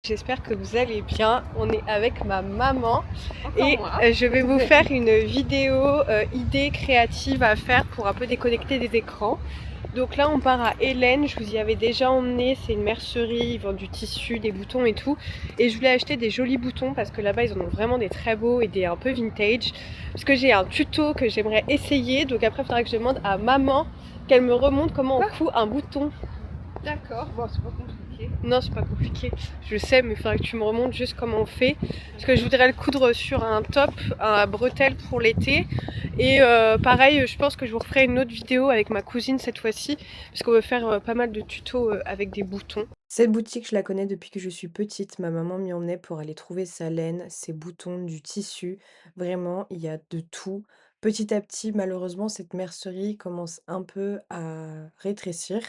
J'espère que vous allez bien. On est avec ma maman Encore et moi. je vais vous faire une vidéo idée créative à faire pour un peu déconnecter des écrans. Donc là on part à Hélène, je vous y avais déjà emmené, c'est une mercerie, ils vendent du tissu, des boutons et tout. Et je voulais acheter des jolis boutons parce que là-bas ils en ont vraiment des très beaux et des un peu vintage. Parce que j'ai un tuto que j'aimerais essayer, donc après il faudra que je demande à maman qu'elle me remonte comment on coud un bouton. D'accord, bon c'est pas compliqué. Non, c'est pas compliqué. Je sais, mais il faudrait que tu me remontes juste comment on fait. Parce que je voudrais le coudre sur un top, un bretelle pour l'été. Et pareil, je pense que je vous referai une autre vidéo avec ma cousine cette fois-ci. Parce qu'on veut faire pas mal de tutos avec des boutons. Cette boutique, je la connais depuis que je suis petite. Ma maman m'y emmenait pour aller trouver sa laine, ses boutons, du tissu. Vraiment, il y a de tout. Petit à petit, malheureusement, cette mercerie commence un peu à rétrécir,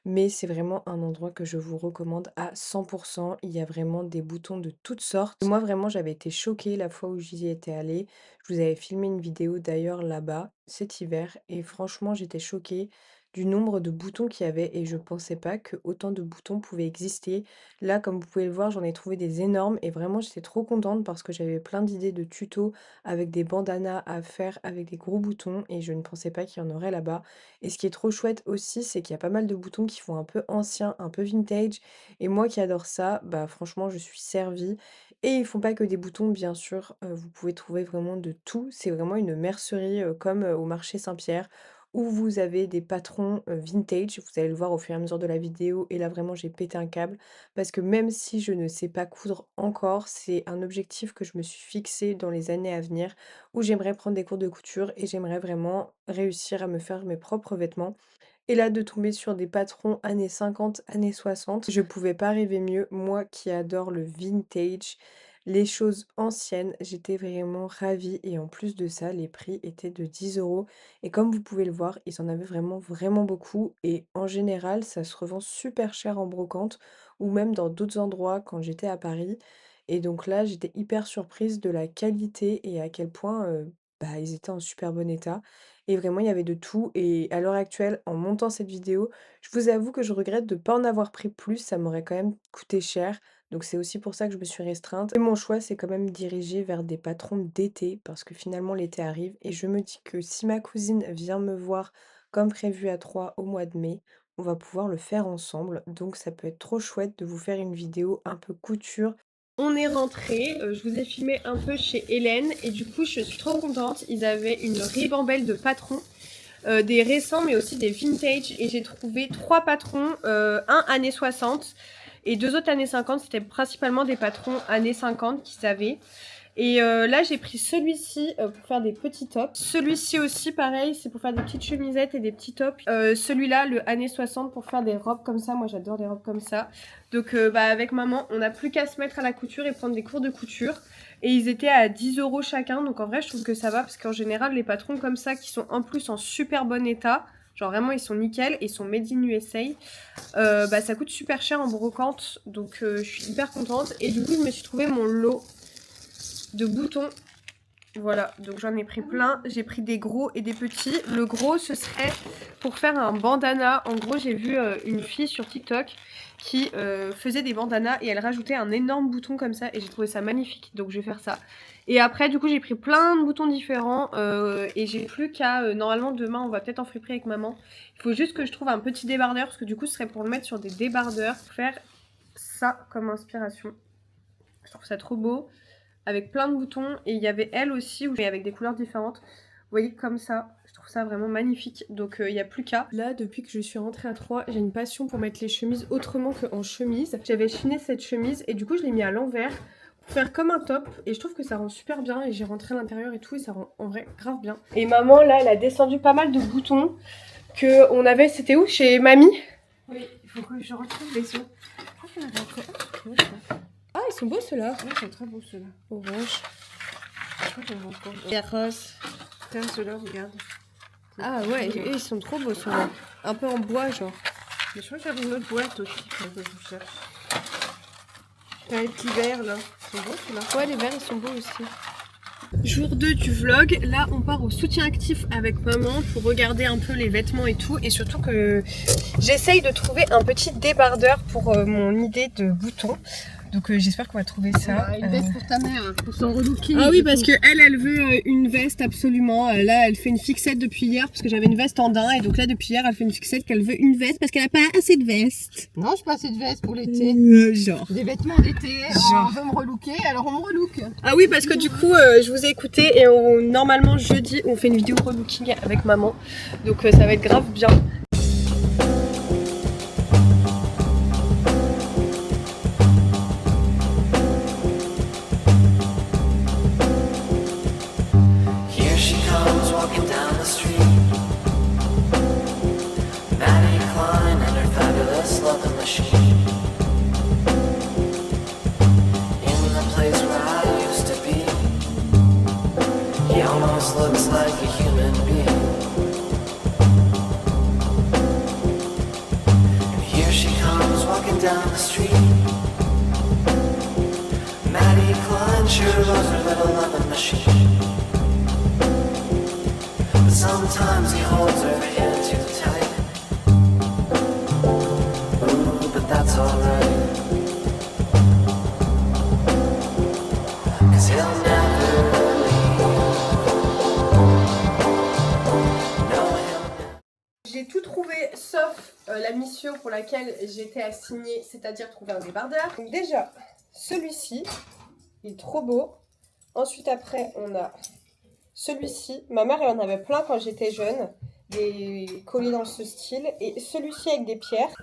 mais c'est vraiment un endroit que je vous recommande à 100%. Il y a vraiment des boutons de toutes sortes. Moi, vraiment, j'avais été choquée la fois où j'y étais allée. Je vous avais filmé une vidéo d'ailleurs là-bas cet hiver et franchement, j'étais choquée du nombre de boutons qu'il y avait et je pensais pas que autant de boutons pouvaient exister. Là, comme vous pouvez le voir, j'en ai trouvé des énormes et vraiment j'étais trop contente parce que j'avais plein d'idées de tutos avec des bandanas à faire avec des gros boutons et je ne pensais pas qu'il y en aurait là-bas. Et ce qui est trop chouette aussi, c'est qu'il y a pas mal de boutons qui font un peu ancien, un peu vintage et moi qui adore ça, bah franchement, je suis servie. Et ils font pas que des boutons, bien sûr, vous pouvez trouver vraiment de tout. C'est vraiment une mercerie comme au marché Saint-Pierre où vous avez des patrons, vintage, vous allez le voir au fur et à mesure de la vidéo et là vraiment j'ai pété un câble parce que même si je ne sais pas coudre encore, c'est un objectif que je me suis fixé dans les années à venir où j'aimerais prendre des cours de couture et j'aimerais vraiment réussir à me faire mes propres vêtements. Et là, de tomber sur des patrons années 50, années 60, je pouvais pas rêver mieux. Moi qui adore le vintage, les choses anciennes, j'étais vraiment ravie. Et en plus de ça, les prix étaient de 10 €. Et comme vous pouvez le voir, ils en avaient vraiment, vraiment beaucoup. Et en général, ça se revend super cher en brocante ou même dans d'autres endroits quand j'étais à Paris. Et donc là, j'étais hyper surprise de la qualité et à quel point bah, ils étaient en super bon état. Et vraiment, il y avait de tout. Et à l'heure actuelle, en montant cette vidéo, je vous avoue que je regrette de ne pas en avoir pris plus. Ça m'aurait quand même coûté cher. Donc c'est aussi pour ça que je me suis restreinte. Et mon choix, c'est quand même dirigé vers des patrons d'été, parce que finalement l'été arrive. Et je me dis que si ma cousine vient me voir comme prévu à 3 au mois de mai, on va pouvoir le faire ensemble. Donc ça peut être trop chouette de vous faire une vidéo un peu couture. On est rentré, je vous ai filmé un peu chez Hélène et du coup je suis trop contente. Ils avaient une ribambelle de patrons. Des récents mais aussi des vintage et j'ai trouvé 3 patrons, un années 60 et 2 autres années 50, c'était principalement des patrons années 50 qu'ils avaient. Et là j'ai pris celui-ci pour faire des petits tops. Celui-ci aussi pareil, c'est pour faire des petites chemisettes et des petits tops. Celui-là, le années 60 pour faire des robes comme ça, moi j'adore les robes comme ça. Donc bah, avec maman, on n'a plus qu'à se mettre à la couture et prendre des cours de couture. Et ils étaient à 10 € chacun, donc en vrai je trouve que ça va parce qu'en général les patrons comme ça qui sont en plus en super bon état, genre vraiment ils sont nickel et ils sont made in USA, bah ça coûte super cher en brocante, donc je suis hyper contente. Et du coup je me suis trouvé mon lot de boutons. Voilà, donc j'en ai pris plein. J'ai pris des gros et des petits. Le gros, ce serait pour faire un bandana. En gros, j'ai vu une fille sur TikTok qui faisait des bandanas et elle rajoutait un énorme bouton comme ça et j'ai trouvé ça magnifique. Donc je vais faire ça. Et après, du coup, j'ai pris plein de boutons différents et j'ai plus qu'à... normalement, demain, on va peut-être en friperie avec maman. Il faut juste que je trouve un petit débardeur parce que du coup, ce serait pour le mettre sur des débardeurs. Pour faire ça comme inspiration. Je trouve ça trop beau. Avec plein de boutons et il y avait elle aussi mais avec des couleurs différentes. Vous voyez comme ça, je trouve ça vraiment magnifique. Donc il n'y a plus qu'à. Là depuis que je suis rentrée à 3, j'ai une passion pour mettre les chemises autrement qu'en chemise. J'avais chiné cette chemise et du coup je l'ai mis à l'envers pour faire comme un top et je trouve que ça rend super bien et j'ai rentré à l'intérieur et tout et ça rend en vrai grave bien. Et maman là elle a descendu pas mal de boutons que on avait, c'était où? Chez mamie? Oui, il faut que je retrouve les os. Je crois qu'il y en avait encore. Ah ils sont beaux ceux-là. Oui, ils sont très beaux ceux-là. Orange. Je crois qu'il y en a encore. Et rose. Tiens, ceux-là, regarde. Ah ouais, eux, ils sont trop beaux ceux-là. Un peu en bois genre. Mais je crois que j'avais une autre boîte aussi que je cherche. T'as les petits verres là. Ils sont beaux ceux-là. Ouais, les verres ils sont beaux aussi. Jour 2 du vlog, là on part au soutien actif avec maman pour regarder un peu les vêtements et tout et surtout que j'essaye de trouver un petit débardeur pour mon idée de bouton. Donc j'espère qu'on va trouver ça. Une veste pour ta mère, pour son relooking. Ah oui, parce que elle veut une veste absolument. Là, elle fait une fixette depuis hier parce que j'avais une veste en daim et donc là depuis hier, elle fait une fixette qu'elle veut une veste parce qu'elle a pas assez de veste. Non, je pas assez de veste pour l'été. Genre. Des vêtements d'été. Genre. On veut me relooker, alors on me relook. Ah oui, parce que du coup, je vous ai écouté et normalement jeudi, on fait une vidéo relooking avec maman. Donc ça va être grave bien. Looks like a human being. And here she comes walking down the street. Maddie Klein sure loves her little loving machine. But sometimes he holds her hand too tight. Ooh, but that's alright. 'Cause he'll never J'ai tout trouvé sauf la mission pour laquelle j'étais assignée, c'est-à-dire trouver un débardeur. Donc déjà, celui-ci, il est trop beau. Ensuite après, on a celui-ci. Ma mère, elle en avait plein quand j'étais jeune, des colliers dans ce style. Et celui-ci avec des pierres,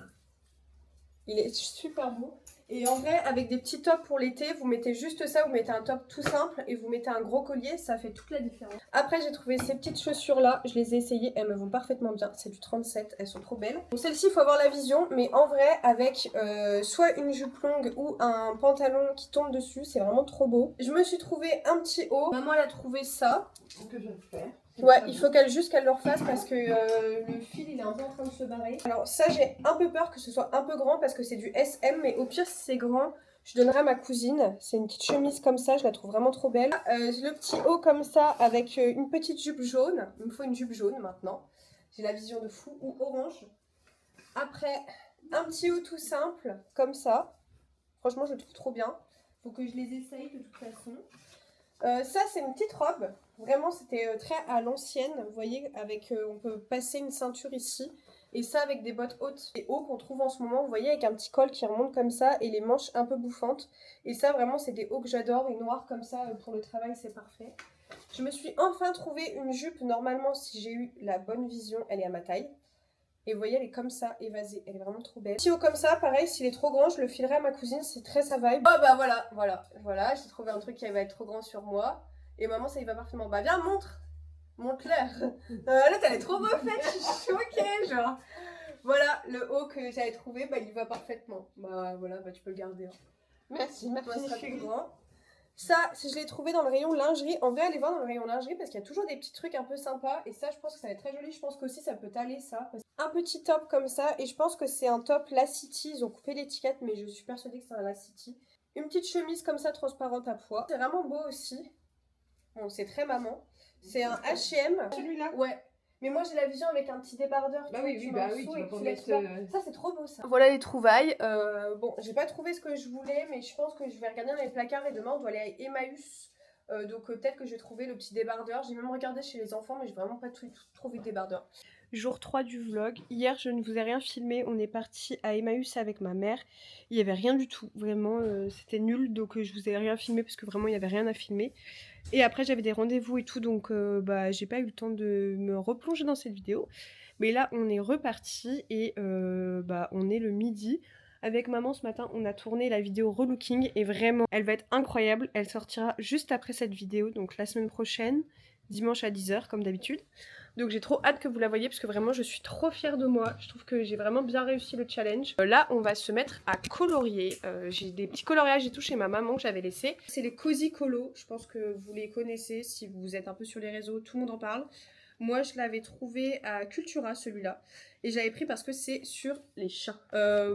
il est super beau. Et en vrai, avec des petits tops pour l'été, vous mettez juste ça, vous mettez un top tout simple et vous mettez un gros collier, ça fait toute la différence. Après, j'ai trouvé ces petites chaussures là, je les ai essayées, elles me vont parfaitement bien. C'est du 37, elles sont trop belles. Donc celle-ci, il faut avoir la vision, mais en vrai, avec soit une jupe longue ou un pantalon qui tombe dessus, c'est vraiment trop beau. Je me suis trouvé un petit haut. Maman, elle a trouvé ça. Que je vais faire. Ouais, il faut juste qu'elle le refasse parce que le fil il est un peu en train de se barrer. Alors ça j'ai un peu peur que ce soit un peu grand parce que c'est du SM, mais au pire si c'est grand, je donnerai à ma cousine. C'est une petite chemise comme ça, je la trouve vraiment trop belle. Le petit haut comme ça avec une petite jupe jaune. Il me faut une jupe jaune maintenant. J'ai la vision de fou, ou orange. Après, un petit haut tout simple comme ça. Franchement je le trouve trop bien. Faut que je les essaye de toute façon. Ça c'est une petite robe, vraiment c'était très à l'ancienne, vous voyez, avec on peut passer une ceinture ici, et ça avec des bottes hautes et hauts qu'on trouve en ce moment, vous voyez, avec un petit col qui remonte comme ça et les manches un peu bouffantes, et ça vraiment c'est des hauts que j'adore, et noirs comme ça pour le travail c'est parfait. Je me suis enfin trouvé une jupe, normalement si j'ai eu la bonne vision, elle est à ma taille. Et vous voyez, elle est comme ça, évasée. Elle est vraiment trop belle. Si haut comme ça, pareil, s'il est trop grand, je le filerai à ma cousine. C'est très sa vibe. Oh bah voilà. J'ai trouvé un truc qui va être trop grand sur moi. Et maman, ça y va parfaitement. Bah viens, montre-leur. Là, elle est trop beau fait. Je suis choquée, genre. Voilà, le haut que j'avais trouvé, bah il y va parfaitement. Bah voilà, bah tu peux le garder. Hein. Merci, Toi, ce sera plus grand. Ça, je l'ai trouvé dans le rayon lingerie. En vrai, allez voir dans le rayon lingerie parce qu'il y a toujours des petits trucs un peu sympas. Et ça, je pense que ça va être très joli. Je pense qu'aussi, ça peut t'aller ça. Un petit top comme ça. Et je pense que c'est un top Lacity. Ils ont coupé l'étiquette, mais je suis persuadée que c'est un Lacity. Une petite chemise comme ça, transparente à pois. C'est vraiment beau aussi. Bon, c'est très maman. C'est un H&M. Celui-là? Ouais. Mais moi j'ai la vision avec un petit débardeur. Bah oui, tu vas pas mettre... Ça c'est trop beau ça. Voilà les trouvailles. Bon, j'ai pas trouvé ce que je voulais, mais je pense que je vais regarder dans les placards et demain on doit aller à Emmaüs. Donc peut-être que je vais trouver le petit débardeur. J'ai même regardé chez les enfants, mais j'ai vraiment pas trouvé de débardeur. Jour 3 du vlog. Hier, je ne vous ai rien filmé. On est parti à Emmaüs avec ma mère. Il n'y avait rien du tout. Vraiment, c'était nul. Donc, je vous ai rien filmé parce que vraiment, il n'y avait rien à filmer. Et après, j'avais des rendez-vous et tout. Donc, j'ai pas eu le temps de me replonger dans cette vidéo. Mais là, on est reparti et on est le midi. Avec maman, ce matin, on a tourné la vidéo relooking. Et vraiment, elle va être incroyable. Elle sortira juste après cette vidéo. Donc, la semaine prochaine, dimanche à 10 h, comme d'habitude. Donc j'ai trop hâte que vous la voyez parce que vraiment je suis trop fière de moi. Je trouve que j'ai vraiment bien réussi le challenge. Là on va se mettre à colorier. J'ai des petits coloriages et tout chez ma maman que j'avais laissé. C'est les Cozy Colo. Je pense que vous les connaissez si vous êtes un peu sur les réseaux. Tout le monde en parle. Moi je l'avais trouvé à Cultura celui-là. Et j'avais pris parce que c'est sur les chats.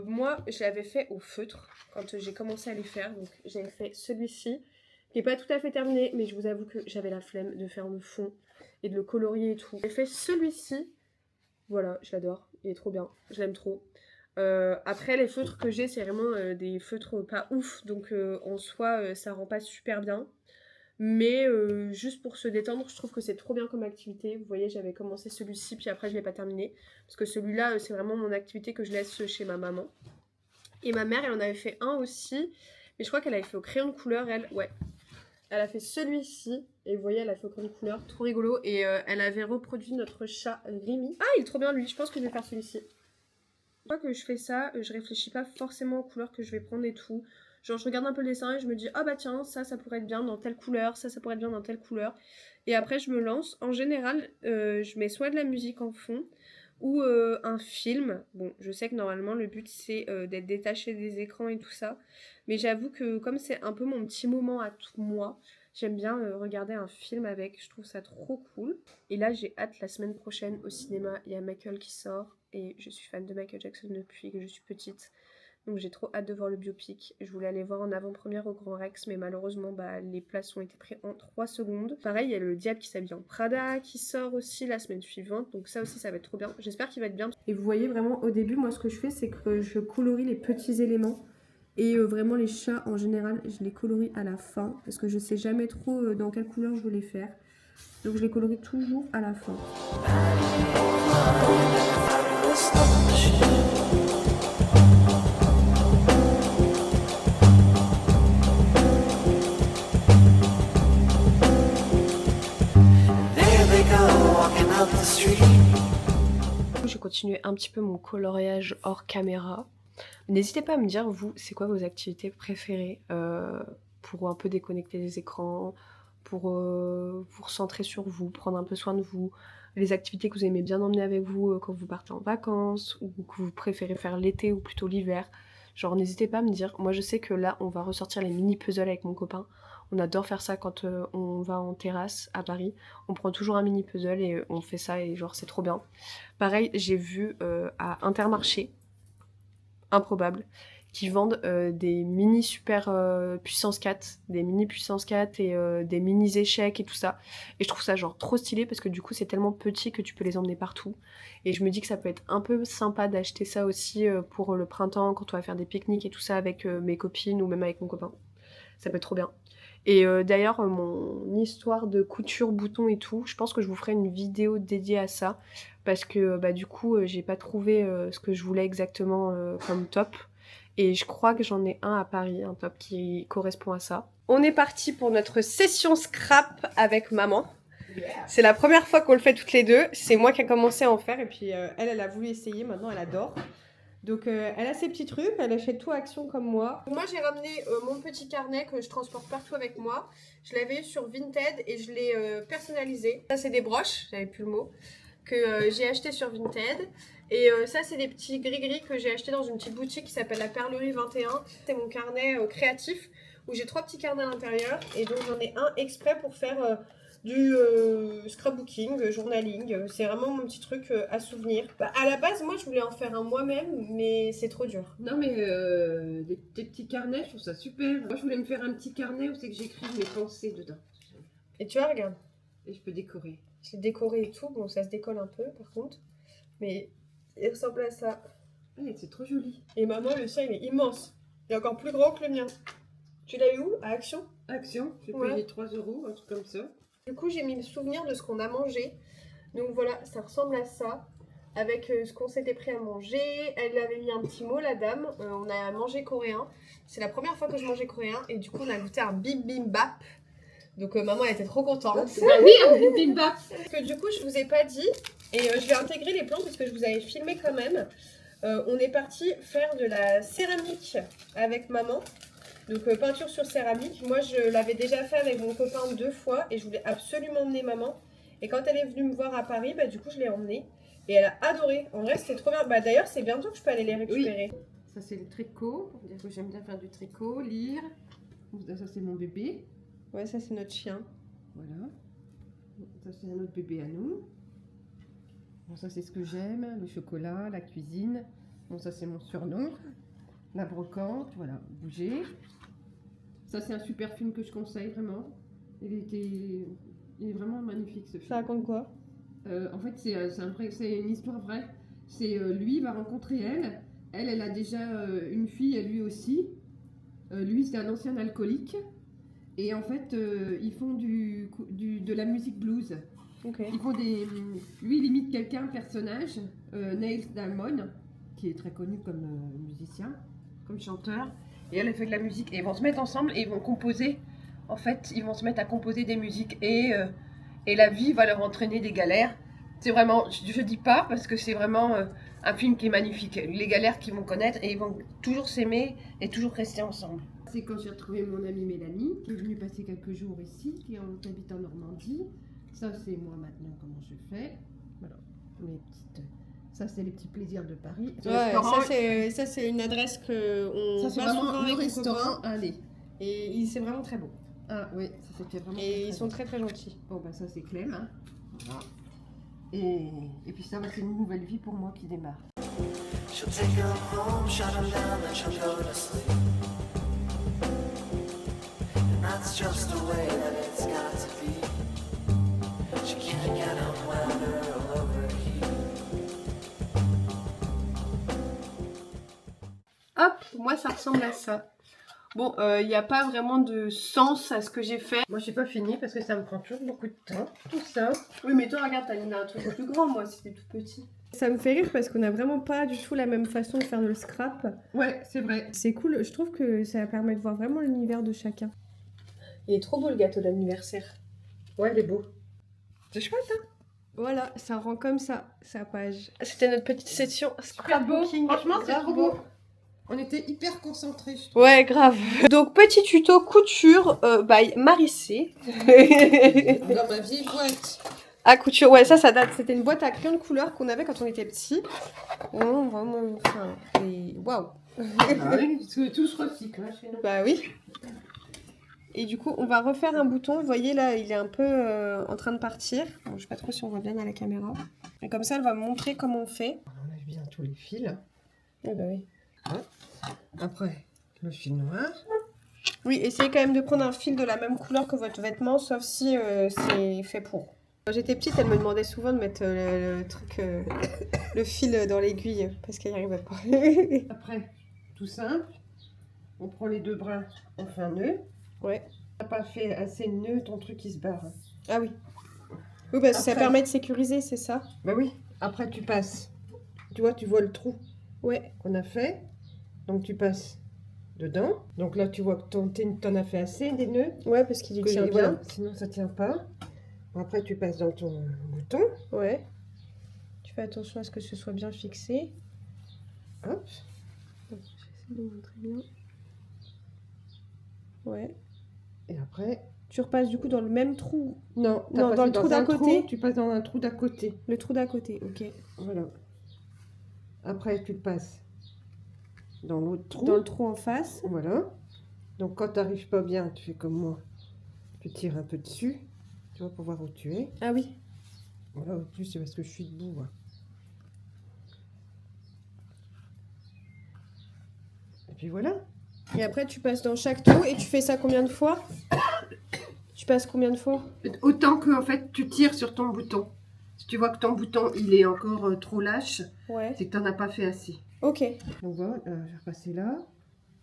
Moi je l'avais fait au feutre quand j'ai commencé à les faire. Donc j'avais fait celui-ci. Qui n'est pas tout à fait terminé. Mais je vous avoue que j'avais la flemme de faire le fond. Et de le colorier et tout. J'ai fait celui-ci. Voilà, je l'adore. Il est trop bien. Je l'aime trop. Après, les feutres que j'ai, c'est vraiment des feutres pas ouf, donc en soi, ça rend pas super bien. Mais juste pour se détendre, je trouve que c'est trop bien comme activité. Vous voyez, j'avais commencé celui-ci, puis après, je l'ai pas terminé. Parce que celui-là, c'est vraiment mon activité que je laisse chez ma maman. Et ma mère, elle en avait fait un aussi. Mais je crois qu'elle avait fait au crayon de couleur, elle. Ouais. Elle a fait celui-ci. Et vous voyez, elle a fait au crayon de couleur. Trop rigolo. Et elle avait reproduit notre chat Rémi. Ah, il est trop bien, lui. Je pense que je vais faire celui-ci. Une fois que je fais ça, je réfléchis pas forcément aux couleurs que je vais prendre et tout. Genre, je regarde un peu le dessin et je me dis, ah bah tiens, ça pourrait être bien dans telle couleur, ça pourrait être bien dans telle couleur. Et après, je me lance. En général, je mets soit de la musique en fond ou un film. Bon, je sais que normalement, le but, c'est d'être détaché des écrans et tout ça. Mais j'avoue que comme c'est un peu mon petit moment à tout moi, j'aime bien regarder un film avec. Je trouve ça trop cool. Et là, j'ai hâte, la semaine prochaine, au cinéma, il y a Michael qui sort. Et je suis fan de Michael Jackson depuis que je suis petite. Donc j'ai trop hâte de voir le biopic. Je voulais aller voir en avant-première au Grand Rex, mais malheureusement, les places ont été prises en 3 secondes. Pareil, il y a le Diable qui s'habille en Prada qui sort aussi la semaine suivante. Donc ça aussi, ça va être trop bien. J'espère qu'il va être bien. Et vous voyez vraiment, au début, moi, ce que je fais, c'est que je colorie les petits éléments. Et vraiment, les chats, en général, je les colorie à la fin. Parce que je sais jamais trop dans quelle couleur je veux les faire. Donc je les colorie toujours à la fin. There they go, walking up the street. J'ai continué un petit peu mon coloriage hors caméra. N'hésitez pas à me dire, vous, c'est quoi vos activités préférées pour un peu déconnecter des écrans, pour vous recentrer sur vous, prendre un peu soin de vous, les activités que vous aimez bien emmener avec vous quand vous partez en vacances, ou que vous préférez faire l'été ou plutôt l'hiver. Genre, n'hésitez pas à me dire. Moi, je sais que là, on va ressortir les mini-puzzles avec mon copain. On adore faire ça quand on va en terrasse à Paris. On prend toujours un mini-puzzle et on fait ça et genre, c'est trop bien. Pareil, j'ai vu à Intermarché, improbable, qui vendent des mini super puissance 4, des mini puissance 4 et des mini échecs et tout ça. Et je trouve ça genre trop stylé parce que du coup c'est tellement petit que tu peux les emmener partout. Et je me dis que ça peut être un peu sympa d'acheter ça aussi pour le printemps quand on va faire des pique-niques et tout ça avec mes copines ou même avec mon copain. Ça peut être trop bien. Et d'ailleurs, mon histoire de couture, boutons et tout, je pense que je vous ferai une vidéo dédiée à ça. Parce que du coup, j'ai pas trouvé ce que je voulais exactement comme top. Et je crois que j'en ai un à Paris, un top qui correspond à ça. On est parti pour notre session scrap avec maman. C'est la première fois qu'on le fait toutes les deux. C'est moi qui ai commencé à en faire et puis elle a voulu essayer. Maintenant, elle adore. Donc elle a ses petits trucs, elle achète tout à Action comme moi. Moi j'ai ramené mon petit carnet que je transporte partout avec moi. Je l'avais eu sur Vinted et je l'ai personnalisé. Ça c'est des broches, j'avais plus le mot, que j'ai acheté sur Vinted. Et ça c'est des petits gris-gris que j'ai acheté dans une petite boutique qui s'appelle la Perlerie 21. C'est mon carnet créatif où j'ai 3 petits carnets à l'intérieur. Et donc j'en ai un exprès pour faire du scrapbooking, journaling. C'est vraiment mon petit truc à souvenir. À la base, moi, je voulais en faire un moi-même, mais c'est trop dur. Non mais tes petits carnets, je trouve ça super. Moi je voulais me faire un petit carnet où c'est que j'écris mes pensées dedans. Et tu vois, regarde, Et je peux décorer. j'ai décoré et tout. Bon, ça se décolle un peu, par contre. Mais il ressemble à ça. Ouais, c'est trop joli. Et maman, le sien, il est immense. Il est encore plus grand que le mien. Tu l'as eu où? À Action? Action, j'ai Ouais. payé 3 €, un truc comme ça. Du coup, j'ai mis le souvenir de ce qu'on a mangé. Donc voilà, ça ressemble à ça. Avec ce qu'on s'était pris à manger. Elle avait mis un petit mot, la dame. On a mangé coréen. C'est la première fois que je mangeais coréen. Et du coup, on a goûté un bibimbap. Donc maman, elle était trop contente. Bah oui, un bibimbap. Parce que du coup, je vous ai pas dit. Et je vais intégrer les plans parce que je vous avais filmé quand même. On est parti faire de la céramique avec maman. Donc peinture sur céramique. Moi, je l'avais déjà fait avec mon copain 2 fois. Et je voulais absolument emmener maman. Et quand elle est venue me voir à Paris, du coup, je l'ai emmenée. Et elle a adoré. En vrai, c'était trop bien. D'ailleurs, c'est bientôt que je peux aller les récupérer. Ça c'est le tricot, pour dire que j'aime bien faire du tricot, lire. Ça c'est mon bébé. Ouais, ça, c'est notre chien. Voilà. Ça c'est un autre bébé à nous. Bon, ça c'est ce que j'aime, le chocolat, la cuisine. Bon, ça c'est mon surnom. La brocante, voilà, bouger. Ça c'est un super film que je conseille vraiment. Il est vraiment magnifique ce film. Ça raconte quoi? En fait c'est une histoire vraie. C'est lui va rencontrer elle Elle a déjà une fille, lui aussi. Lui, c'est un ancien alcoolique. Et en fait, ils font de la musique blues. Ok. Ils font lui, il imite quelqu'un, un personnage, Neil Diamond, qui est très connu comme musicien, comme chanteur. Et elle fait de la musique. Et ils vont se mettre ensemble et ils vont composer. En fait, ils vont se mettre à composer des musiques. Et la vie va leur entraîner des galères. C'est vraiment, je dis pas parce que c'est vraiment un film qui est magnifique. Les galères qu'ils vont connaître et ils vont toujours s'aimer et toujours rester ensemble. C'est quand j'ai retrouvé mon amie Mélanie, qui est venue passer quelques jours ici, qui habite en Normandie. Ça, c'est moi maintenant, comment je fais. Voilà, ça, c'est les petits plaisirs de Paris. Ouais, ça c'est une adresse que on Ça, c'est va vraiment souvent le avec mon restaurant. copain. Allez. Et c'est vraiment très beau. Ah oui, ça c'était vraiment Et ils sont très très gentils. bon. Bon, bah ça, c'est Clem. Hein. Voilà. Et puis ça, c'est une nouvelle vie pour moi qui démarre. She'll take him home, shut him down, and she'll go to sleep. And that's just the way that it's got to be. She can't get unwound or overheat. Hop, moi ça ressemble à ça. Bon, il n'y a pas vraiment de sens à ce que j'ai fait. Moi, j'ai pas fini parce que ça me prend toujours beaucoup de temps. Tout ça. Oui, mais toi, regarde, t'as mis un truc plus grand, moi, c'était tout petit. Ça me fait rire parce qu'on n'a vraiment pas du tout la même façon de faire le scrap. Ouais, c'est vrai. C'est cool, je trouve que ça permet de voir vraiment l'univers de chacun. Il est trop beau le gâteau d'anniversaire. Ouais, il est beau. C'est chouette, hein? Voilà, ça rend comme ça, sa page. C'était notre petite session Super beau. scrapbooking. Franchement, c'est Grave trop beau. On était hyper concentrés, je trouve. Ouais, grave. Donc, petit tuto couture by Marissé. Dans ma vieille boîte. À couture, ouais, ça date. C'était une boîte à crayons de couleur qu'on avait quand on était petit. Vraiment, vraiment. Enfin, et waouh! Ah oui, parce que tout se recycle, hein, chez nous. Bah oui. Et du coup, on va refaire un bouton. Vous voyez là, il est un peu en train de partir. Bon, je sais pas trop si on voit bien à la caméra. Et comme ça, elle va me montrer comment on fait. On enlève bien tous les fils. Eh bah oui. Après, le fil noir. Oui, essayez quand même de prendre un fil de la même couleur que votre vêtement, sauf si c'est fait pour. Quand j'étais petite, elle me demandait souvent de mettre le truc, le fil dans l'aiguille, parce qu'elle n'y arrivait pas. Après, tout simple. On prend les deux brins, on fait un nœud. Ouais. T'as pas fait assez de nœuds, ton truc il se barre. Ah oui. Oui, parce que ça Après. permet de sécuriser, c'est ça? Bah oui. Après, tu passes. Tu vois, tu vois le trou Ouais. qu'on a fait. Donc, tu passes dedans. Donc là, tu vois que t'en as fait assez des nœuds. Ouais, parce qu'il y tient bien. Voilà, sinon, ça tient pas. Après, tu passes dans ton bouton. Ouais. Tu fais attention à ce que ce soit bien fixé. Hop. J'essaie de montrer bien. Ouais. Et après... Tu repasses du coup dans le même trou. Non, Non, dans le trou d'à côté. Tu passes dans un trou d'à côté. Le trou d'à côté, ok. Voilà. Après, tu le passes dans l'autre trou. Dans le trou en face. Voilà. Donc, quand tu n'arrives pas bien, tu fais comme moi. Tu tires un peu dessus. Tu vois, pour voir où tu es. Ah oui. Voilà, au plus, c'est parce que je suis debout. Hein. Et puis voilà. Et après, tu passes dans chaque trou et tu fais ça combien de fois? Tu passes combien de fois? Autant que, en fait, tu tires sur ton bouton. Si tu vois que ton bouton, il est encore trop lâche, Ouais. c'est que tu n'en as pas fait assez. Ok. Donc voilà, je vais repasser là.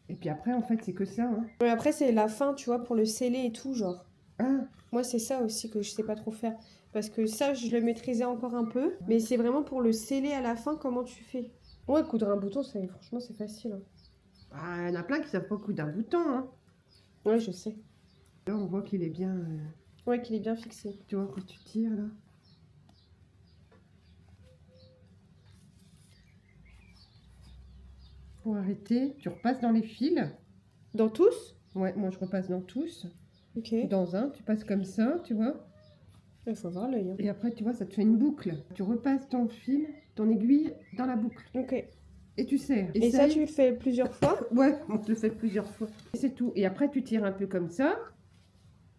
Et puis après, en fait, c'est que ça. Hein. Mais après, c'est la fin, tu vois, pour le sceller et tout, genre. Ah, Moi, c'est ça aussi que je sais pas trop faire. Parce que ça, je le maîtrisais encore un peu. Mais c'est vraiment pour le sceller à la fin, comment tu fais? Ouais, coudre un bouton, franchement, c'est facile. Hein. bah, il y en a plein qui savent pas coudre un bouton. Hein. Ouais, je sais. Là, on voit qu'il est bien... Ouais, qu'il est bien fixé. tu vois, quand tu tires, là. Pour arrêter, tu repasses dans les fils. Dans tous? Ouais, moi, je repasse dans tous. Ok. Dans un, tu passes comme ça, tu vois. Il faut voir l'œil. Hein. Et après, tu vois, ça te fait une boucle. Tu repasses ton fil, ton aiguille dans la boucle. Ok. Et tu serres. Et ça, Essaye. tu le fais plusieurs fois? Ouais, on te le fait plusieurs fois. Et c'est tout. Et après, tu tires un peu comme ça.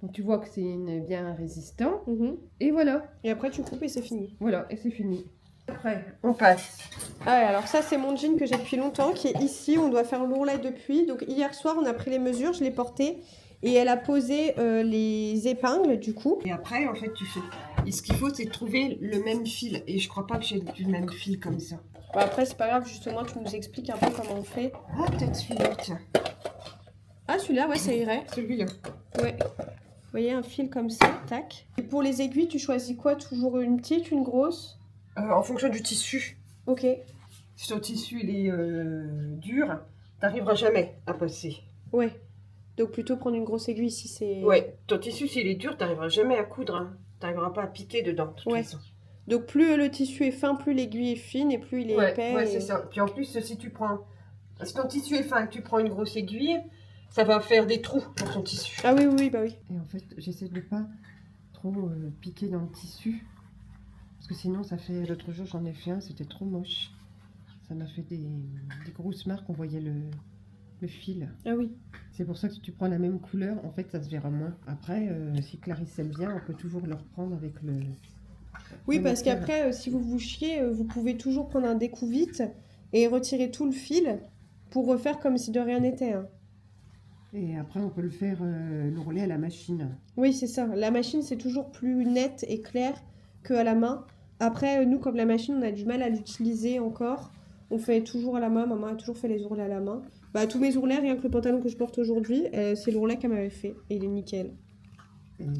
Donc, tu vois que c'est bien résistant. Mhm. Et voilà. Et après, tu coupes et c'est fini. Voilà, et c'est fini. Après, on passe. Ah ouais, alors ça, c'est mon jean que j'ai depuis longtemps, qui est ici. On doit faire l'ourlet depuis. Donc, hier soir, on a pris les mesures, je l'ai porté. Et elle a posé les épingles, du coup. Et après, en fait, tu fais... Et ce qu'il faut, c'est trouver le même fil. Et je crois pas que j'ai du même fil comme ça. Bon, après, c'est pas grave, justement, tu nous expliques un peu comment on fait. Ah, peut-être celui-là, tiens. Ah, celui-là, ouais, ça irait. Celui-là. Ouais. Vous voyez, un fil comme ça, tac. Et pour les aiguilles, tu choisis quoi? Toujours une petite, une grosse? En fonction du tissu. Ok. Si ton tissu il est dur, t'arriveras jamais à passer. Ouais. Donc plutôt prendre une grosse aiguille si c'est... Ouais, ton tissu s'il est dur, t'arriveras jamais à coudre. Hein. T'arriveras pas à piquer dedans, de toute Ouais. façon. Donc plus le tissu est fin, plus l'aiguille est fine et plus il est épais. Ouais, et... c'est ça. Puis en plus, si ton tissu est fin et que tu prends une grosse aiguille, ça va faire des trous dans ton tissu. Ah oui, oui, oui, bah oui. Et en fait, j'essaie de pas trop piquer dans le tissu. Parce que sinon, ça fait... L'autre jour, j'en ai fait un, c'était trop moche. Ça m'a fait des grosses marques, on voyait le fil. Ah oui. C'est pour ça que si tu prends la même couleur, en fait, ça se verra moins. Après, si Clarisse aime bien, on peut toujours le reprendre avec le... Oui, le parce marqueur. qu'après, si vous vous chiez, vous pouvez toujours prendre un découvite et retirer tout le fil pour refaire comme si de rien n'était. Hein. Et après, on peut le faire l'ourlet à la machine. Oui, c'est ça. La machine, c'est toujours plus net et clair qu'à la main. Après, nous, comme la machine, on a du mal à l'utiliser encore. On fait toujours à la main. Maman a toujours fait les ourlets à la main. Bah, tous mes ourlets, rien que le pantalon que je porte aujourd'hui, c'est l'ourlet qu'elle m'avait fait. Et il est nickel.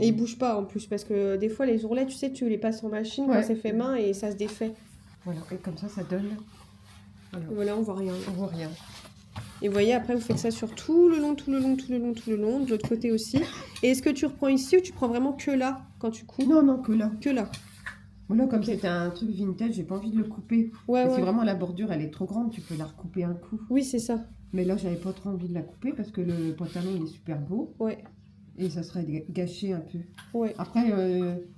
Et il bouge pas en plus, parce que des fois, les ourlets, tu sais, tu les passes en machine quand Ouais. c'est fait main et ça se défait. Voilà, et comme ça donne... Voilà, Voilà, on voit rien. on voit rien. Et vous voyez, après, vous faites ça sur tout le long, tout le long, tout le long, tout le long, de l'autre côté aussi. Et est-ce que tu reprends ici ou tu prends vraiment que là, quand tu coupes? Non, non, que là. Que là. Voilà, comme Ok. c'était un truc vintage, j'ai pas envie de le couper. Ouais, Et si ouais. vraiment la bordure, elle est trop grande, tu peux la recouper un coup. Oui, c'est ça. Mais là, j'avais pas trop envie de la couper parce que le pantalon, il est super beau. Ouais, Et ça serait gâché un peu. ouais. Après,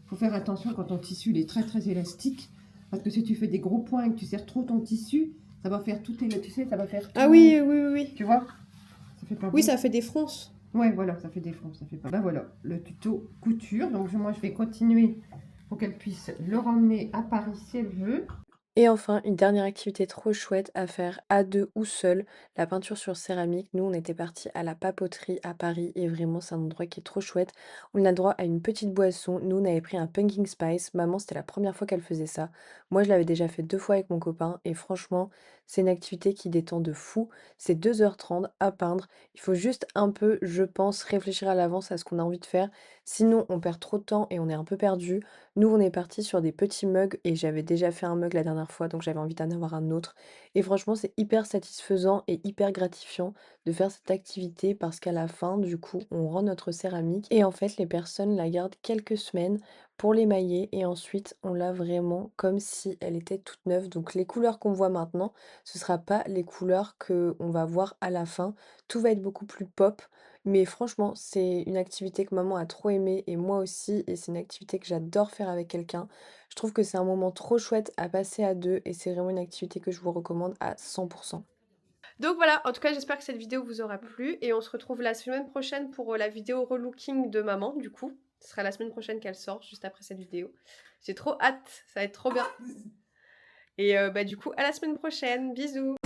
faut faire attention quand ton tissu il est très très élastique. Parce que si tu fais des gros points et que tu serres trop ton tissu, ça va faire tout, tu sais, ça va faire tout. Ah oui, oui, oui, oui. Tu vois? Ça fait pas Oui, beau. ça fait des fronces. Ouais, voilà, ça fait des fronts, ça fait pas. Ben voilà, le tuto couture. Donc moi, je vais continuer pour qu'elle puisse le ramener à Paris si elle veut. Et enfin, une dernière activité trop chouette à faire à deux ou seul, la peinture sur céramique. Nous, on était partis à la papeterie à Paris et vraiment, c'est un endroit qui est trop chouette. On a le droit à une petite boisson. Nous, on avait pris un pumpkin spice. Maman, c'était la première fois qu'elle faisait ça. Moi, je l'avais déjà fait 2 fois avec mon copain et franchement, c'est une activité qui détend de fou. C'est 2h30 à peindre. Il faut juste un peu, je pense, réfléchir à l'avance à ce qu'on a envie de faire. Sinon, on perd trop de temps et on est un peu perdu. Nous, on est parti sur des petits mugs et j'avais déjà fait un mug la dernière fois, donc j'avais envie d'en avoir un autre. Et franchement, c'est hyper satisfaisant et hyper gratifiant de faire cette activité parce qu'à la fin, du coup, on rend notre céramique et en fait, les personnes la gardent quelques semaines pour l'émailler et ensuite, on l'a vraiment comme si elle était toute neuve. Donc, les couleurs qu'on voit maintenant, ce sera pas les couleurs que on va voir à la fin. Tout va être beaucoup plus pop. Mais franchement, c'est une activité que maman a trop aimée et moi aussi, et c'est une activité que j'adore faire avec quelqu'un. Je trouve que c'est un moment trop chouette à passer à deux et c'est vraiment une activité que je vous recommande à 100%. Donc voilà, en tout cas, j'espère que cette vidéo vous aura plu. Et on se retrouve la semaine prochaine pour la vidéo relooking de maman, du coup. Ce sera la semaine prochaine qu'elle sort, juste après cette vidéo. J'ai trop hâte, ça va être trop bien. Et bah du coup, à la semaine prochaine. Bisous.